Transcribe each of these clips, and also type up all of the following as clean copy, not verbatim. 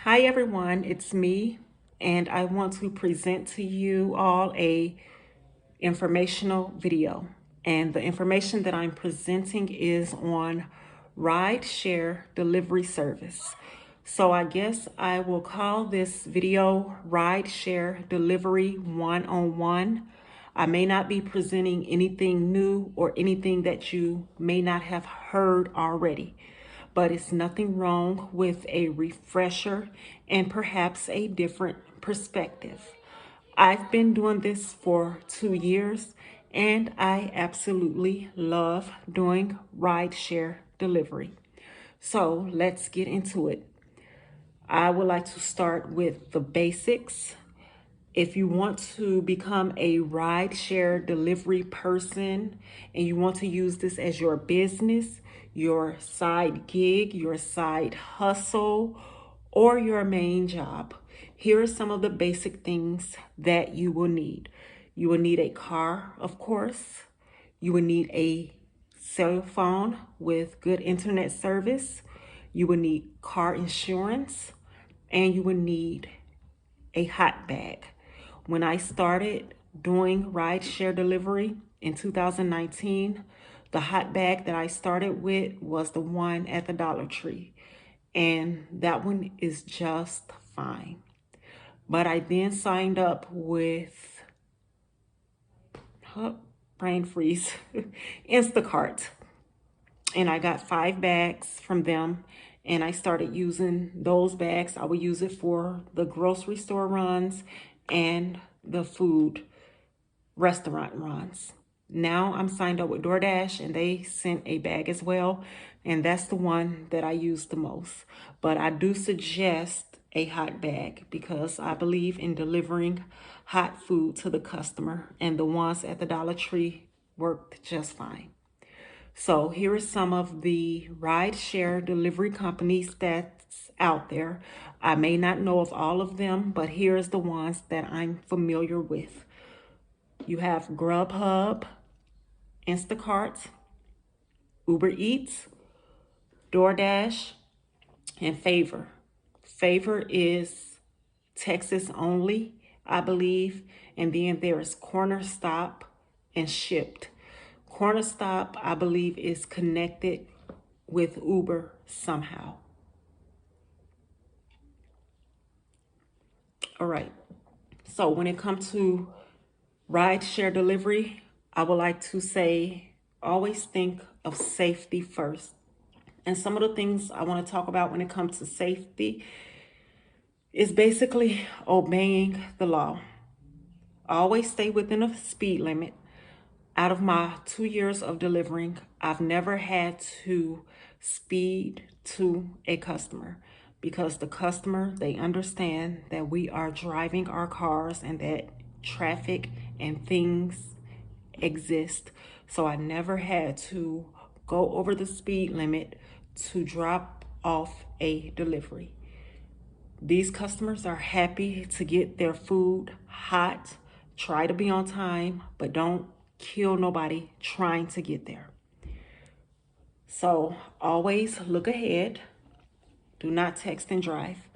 Hi everyone, it's me, and I want to present to you all a informational video. And the information that I'm presenting is on rideshare delivery service. So I guess I will call this video Rideshare Delivery One-on-One. I may not be presenting anything new or anything that you may not have heard already, but it's nothing wrong with a refresher and perhaps a different perspective. I've been doing this for 2 years and I absolutely love doing rideshare delivery. So let's get into it. I would like to start with the basics. If you want to become a rideshare delivery person and you want to use this as your business, your side gig, your side hustle, or your main job, here are some of the basic things that you will need. You will need a car, of course. You will need a cell phone with good internet service. You will need car insurance, and you will need a hot bag. When I started doing rideshare delivery in 2019, the hot bag that I started with was the one at the Dollar Tree, and that one is just fine. But I then signed up with brain freeze Instacart, and I got 5 bags from them, and I started using those bags. I would use it for the grocery store runs and the food restaurant runs. Now I'm signed up with DoorDash and they sent a bag as well, and that's the one that I use the most. But I do suggest a hot bag because I believe in delivering hot food to the customer, and the ones at the Dollar Tree worked just fine. So here are some of the rideshare delivery companies that's out there. I may not know of all of them, but here's the ones that I'm familiar with. You have Grubhub, Instacart, UberEats, DoorDash, and Favor. Favor is Texas only, I believe. And then there is Cornershop and Shipt. Cornershop, I believe, is connected with Uber somehow. All right. So when it comes to rideshare delivery, I would like to say always think of safety first. And some of the things I want to talk about when it comes to safety is basically obeying the law. Always stay within a speed limit. Out of my 2 years of delivering, I've never had to speed to a customer because the customer, they understand that we are driving our cars and that traffic and things exist. So I never had to go over the speed limit to drop off a delivery. These customers are happy to get their food hot. Try to be on time, but don't kill nobody trying to get there. So always look ahead. Do not text and drive.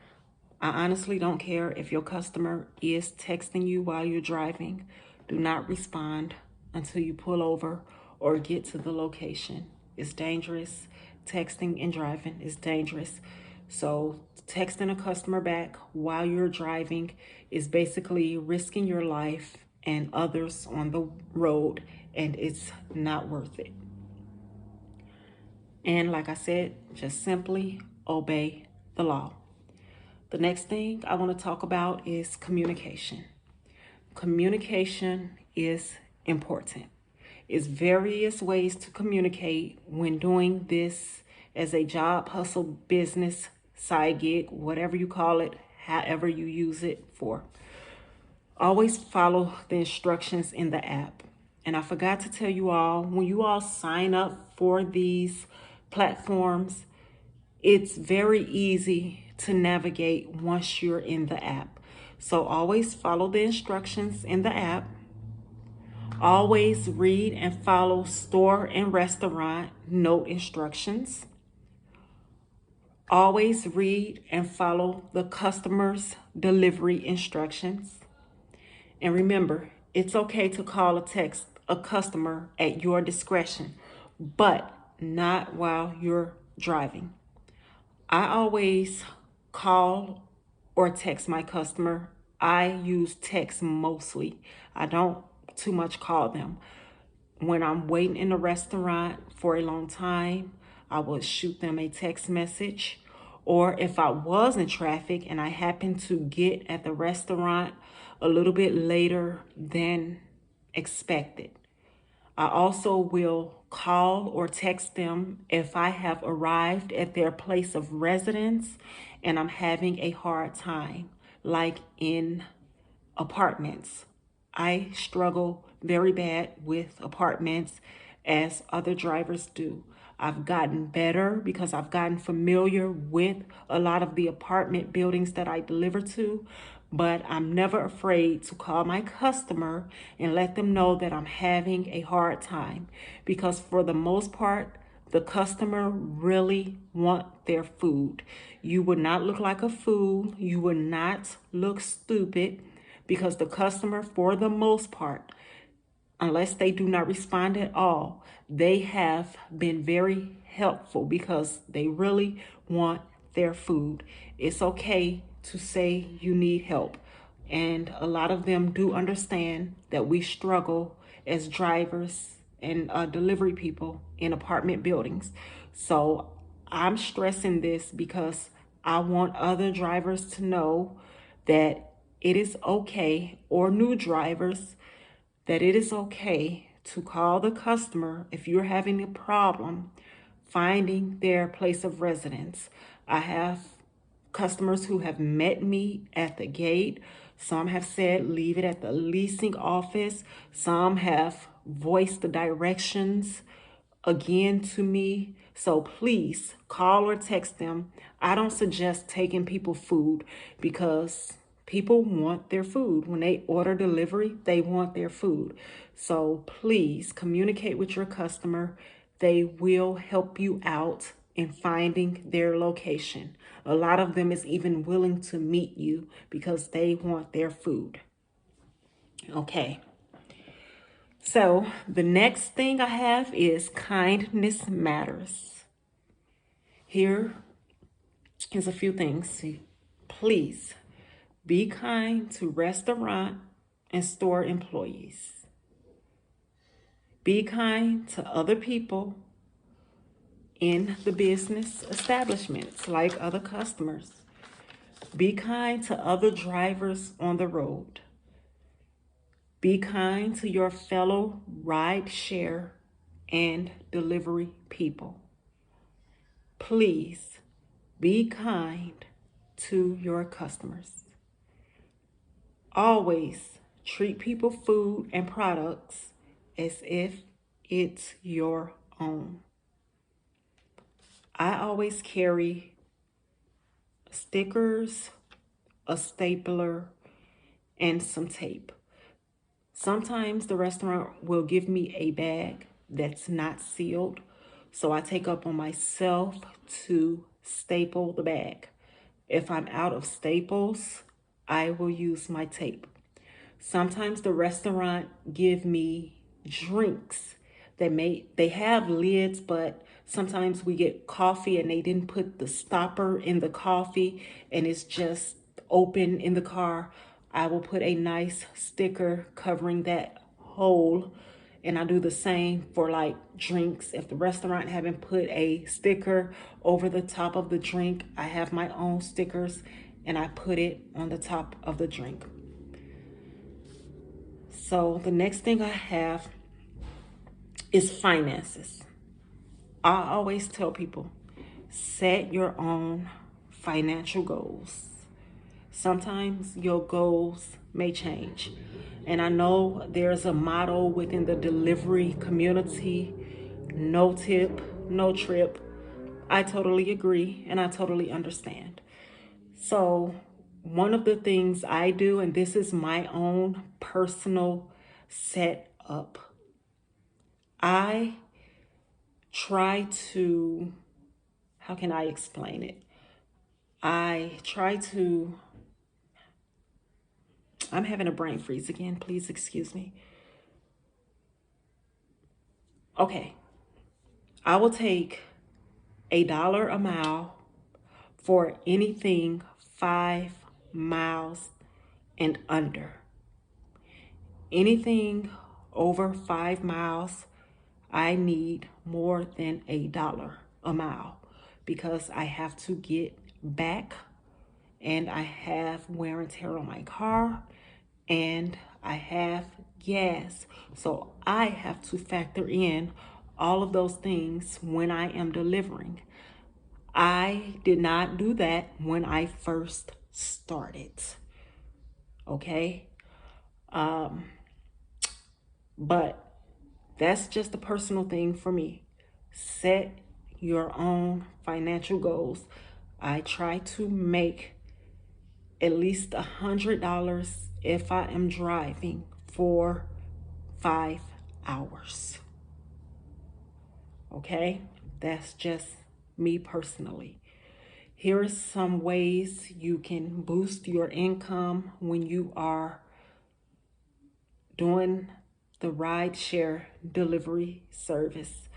I honestly don't care if your customer is texting you while you're driving. Do not respond until you pull over or get to the location. It's dangerous. Texting and driving is dangerous. So texting a customer back while you're driving is basically risking your life and others on the road, and it's not worth it. And like I said, just simply obey the law. The next thing I want to talk about is communication. Communication is important. It's various ways to communicate when doing this as a job, hustle, business, side gig, whatever you call it, however you use it for. Always follow the instructions in the app. And I forgot to tell you all, when you all sign up for these platforms, it's very easy to navigate once you're in the app. So always follow the instructions in the app. Always read and follow store and restaurant note instructions. Always read and follow the customer's delivery instructions. And remember, it's okay to call or text a customer at your discretion, but not while you're driving. I always call or text my customer. I use text mostly. I don't too much call them. When I'm waiting in a restaurant for a long time, I will shoot them a text message. Or if I was in traffic and I happen to get at the restaurant a little bit later than expected, I also will call or text them if I have arrived at their place of residence and I'm having a hard time, like in apartments. I struggle very bad with apartments as other drivers do. I've gotten better because I've gotten familiar with a lot of the apartment buildings that I deliver to, but I'm never afraid to call my customer and let them know that I'm having a hard time because for the most part, the customer really want their food. You would not look like a fool. You would not look stupid because the customer, for the most part, unless they do not respond at all, they have been very helpful because they really want their food. It's okay to say you need help. And a lot of them do understand that we struggle as drivers and delivery people in apartment buildings. So I'm stressing this because I want other drivers to know that it is okay, or new drivers, that it is okay to call the customer if you're having a problem finding their place of residence. I have customers who have met me at the gate. Some have said leave it at the leasing office. Some have voiced the directions again to me. So please call or text them. I don't suggest taking people food because people want their food. When they order delivery, they want their food. So please communicate with your customer. They will help you out in finding their location. A lot of them is even willing to meet you because they want their food. Okay. So the next thing I have is kindness matters. Here is a few things. Please be kind to restaurant and store employees. Be kind to other people in the business establishments, like other customers. Be kind to other drivers on the road. Be kind to your fellow rideshare and delivery people. Please be kind to your customers. Always treat people, food, and products as if it's your own. I always carry stickers, a stapler, and some tape. Sometimes the restaurant will give me a bag that's not sealed, so I take up on myself to staple the bag. If I'm out of staples, I will use my tape. Sometimes the restaurant give me drinks they have lids, but sometimes we get coffee and they didn't put the stopper in the coffee and it's just open in the car. I will put a nice sticker covering that hole, and I do the same for like drinks. If the restaurant haven't put a sticker over the top of the drink, I have my own stickers and I put it on the top of the drink. So the next thing I have is finances. I always tell people, set your own financial goals. Sometimes your goals may change. And I know there's a motto within the delivery community, no tip, no trip. I totally agree and I totally understand. So one of the things I do, and this is my own personal setup, I try to, how can I explain it? I try to, I'm having a brain freeze again. Please excuse me. Okay. I will take $1 a mile for anything 5 miles and under. Anything over 5 miles, I need more than $1 a mile because I have to get back and I have wear and tear on my car and I have gas. So I have to factor in all of those things when I am delivering. I did not do that when I first started. Okay. But that's just a personal thing for me. Set your own financial goals. I try to make at least $100 if I am driving for 5 hours. Okay, that's just me personally. Here are some ways you can boost your income when you are doing the rideshare delivery service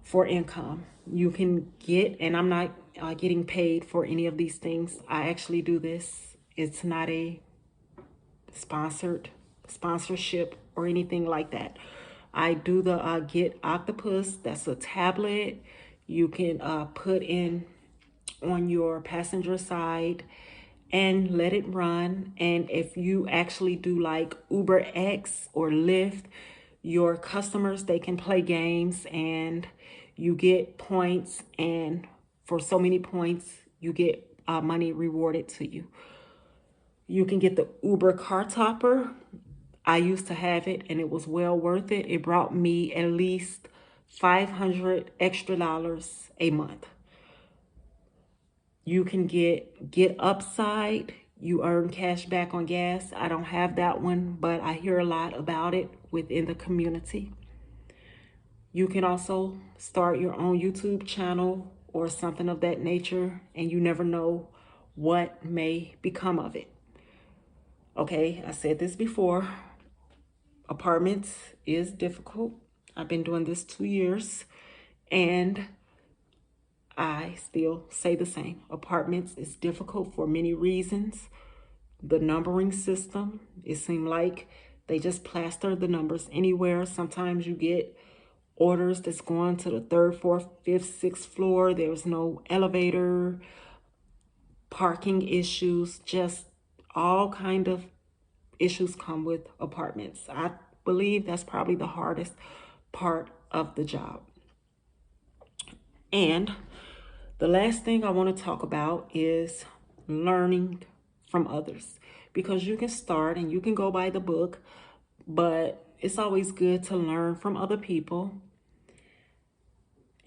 for income. You can get, and I'm not getting paid for any of these things. I actually do this. It's not a sponsorship or anything like that. I do the Get Octopus. That's a tablet you can put in on your passenger side and let it run. And if you actually do like UberX or Lyft, your customers, they can play games and you get points, and for so many points you get money rewarded to you. You can get the Uber car topper. I used to have it and it was well worth it. It brought me at least $500 extra a month. You can get Upside. You earn cash back on gas. I don't have that one, but I hear a lot about it within the community. You can also start your own YouTube channel or something of that nature, and you never know what may become of it. Okay, I said this before. Apartments is difficult. I've been doing this 2 years, and I still say the same. Apartments is difficult for many reasons. The numbering system, it seemed like they just plaster the numbers anywhere. Sometimes you get orders that's going to the 3rd, 4th, 5th, 6th floor. There's no elevator, parking issues, just all kind of issues come with apartments. I believe that's probably the hardest part of the job. And the last thing I want to talk about is learning from others, because you can start and you can go by the book, but it's always good to learn from other people.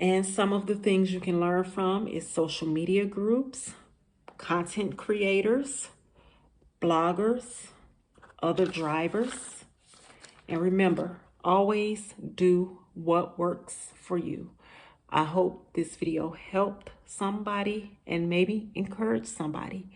And some of the things you can learn from is social media groups, content creators, bloggers, other drivers. And remember, always do what works for you. I hope this video helped somebody and maybe encouraged somebody.